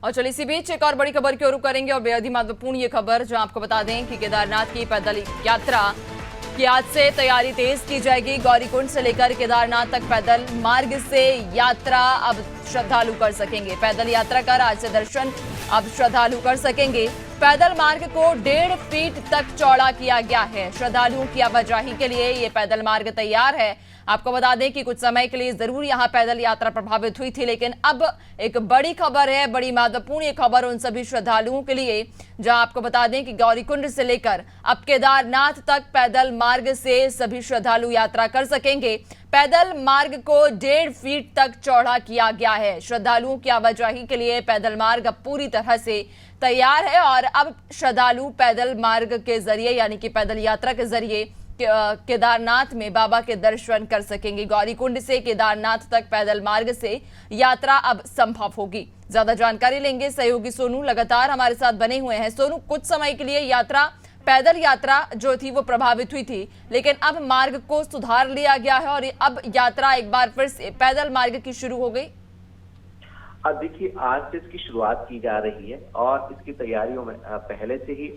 और चलिए इसी बीच एक और बड़ी खबर की ओर रुख करेंगे और बेहद ही महत्वपूर्ण ये खबर, जहां आपको बता दें कि केदारनाथ की पैदल यात्रा की आज से तैयारी तेज की जाएगी। गौरीकुंड से लेकर केदारनाथ तक पैदल मार्ग से यात्रा अब श्रद्धालु कर सकेंगे। पैदल यात्रा कर आज से दर्शन अब श्रद्धालु कर सकेंगे। पैदल मार्ग को 1.5 फीट तक चौड़ा किया गया है। श्रद्धालुओं की आवाजाही के लिए ये पैदल मार्ग तैयार है। आपको बता दें कि कुछ समय के लिए जरूर यहां पैदल यात्रा प्रभावित हुई थी, लेकिन अब एक बड़ी खबर है, बड़ी महत्वपूर्ण ये खबर उन सभी श्रद्धालुओं के लिए, जहां आपको बता दें कि गौरीकुंड से लेकर अब केदारनाथ तक पैदल मार्ग से सभी श्रद्धालु यात्रा कर सकेंगे। पैदल मार्ग को 1.5 फीट तक चौड़ा किया गया है। श्रद्धालुओं की आवाजाही के लिए पैदल मार्ग अब पूरी तरह से तैयार है और अब श्रद्धालु पैदल मार्ग के जरिए यानी कि पैदल यात्रा के जरिए केदारनाथ में बाबा के दर्शन कर सकेंगे। गौरीकुंड से केदारनाथ तक पैदल मार्ग से यात्रा अब संभव होगी। ज्यादा जानकारी लेंगे, सहयोगी सोनू लगातार हमारे साथ बने हुए हैं। सोनू, कुछ समय के लिए पैदल यात्रा जो थी वो प्रभावित हुई थी, लेकिन अब मार्ग को सुधार लिया गया है और अब यात्रा एक बार फिर से पैदल मार्ग की शुरू हो गई। देखिए, आज से इसकी शुरुआत की जा रही है और इसकी तैयारियों में पहले से ही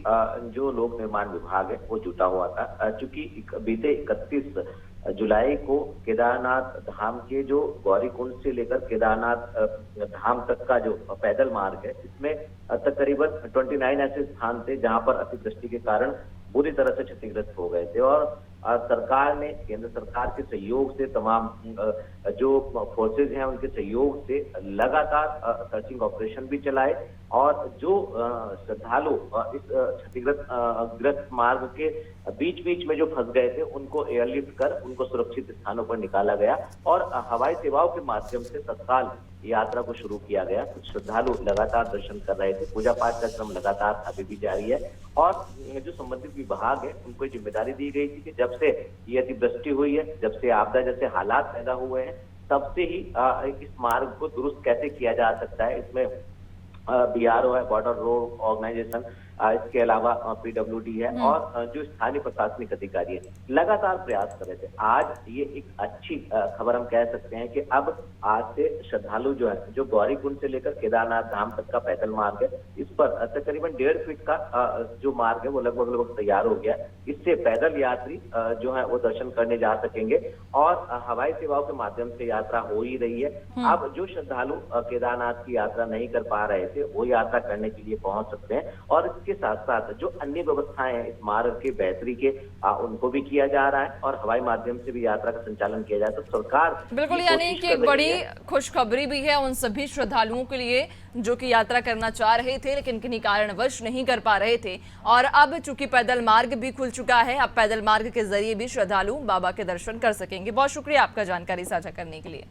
जो लोक निर्माण विभाग है वो जुटा हुआ था। चूंकि बीते 31 जुलाई को केदारनाथ धाम के जो गौरीकुंड से लेकर केदारनाथ धाम तक का जो पैदल मार्ग है, इसमें तकरीबन 29 ऐसे स्थान थे जहां पर अतिवृष्टि के कारण बुरी तरह से क्षतिग्रस्त हो गए थे और सरकार ने, केंद्र सरकार के सहयोग से, तमाम जो फोर्सेज हैं उनके सहयोग से लगातार सर्चिंग ऑपरेशन भी चलाए और जो श्रद्धालु इस क्षतिग्रस्त मार्ग के बीच बीच में जो फंस गए थे उनको एयरलिफ्ट कर उनको सुरक्षित स्थानों पर निकाला गया और हवाई सेवाओं के माध्यम से तत्काल यात्रा को शुरू किया गया। कुछ श्रद्धालु लगातार दर्शन कर रहे थे। पूजा पाठ का क्रम लगातार अभी भी जारी है और जो संबंधित विभाग है उनको जिम्मेदारी दी गई थी कि जब से ये अतिवृष्टि हुई है, जब से आपदा जैसे हालात पैदा हुए हैं, तब से ही इस मार्ग को दुरुस्त कैसे किया जा सकता है। इसमें BRO है, बॉर्डर रोड ऑर्गेनाइजेशन, इसके अलावा PWD है और जो स्थानीय प्रशासनिक अधिकारी है, लगातार प्रयास कर रहे थे। आज ये एक अच्छी खबर हम कह सकते हैं कि अब आज से श्रद्धालु जो है, जो गौरीकुंड से लेकर केदारनाथ धाम तक का पैदल मार्ग है, इस पर तकरीबन 1.5 फीट का जो मार्ग है वो लगभग तैयार हो गया। इससे पैदल यात्री जो है वो दर्शन करने जा सकेंगे और हवाई सेवाओं के माध्यम से यात्रा हो ही रही है। अब जो श्रद्धालु केदारनाथ की यात्रा नहीं कर पा रहे थे वो यात्रा करने के लिए पहुंच सकते हैं और इसके साथ साथ जो अन्य व्यवस्थाएं हैं इस मार्ग के बेहतरी के उनको भी किया जा रहा है और हवाई माध्यम से भी यात्रा का संचालन किया जाए। तो सरकार बिल्कुल, यानी कि एक बड़ी खुशखबरी भी है उन सभी श्रद्धालुओं के लिए जो कि यात्रा करना चाह रहे थे लेकिन किन्हीं कारणवश नहीं कर पा रहे थे और अब चूंकि पैदल मार्ग भी खुल चुका है, अब पैदल मार्ग के जरिए भी श्रद्धालु बाबा के दर्शन कर सकेंगे। बहुत शुक्रिया आपका जानकारी साझा करने के लिए।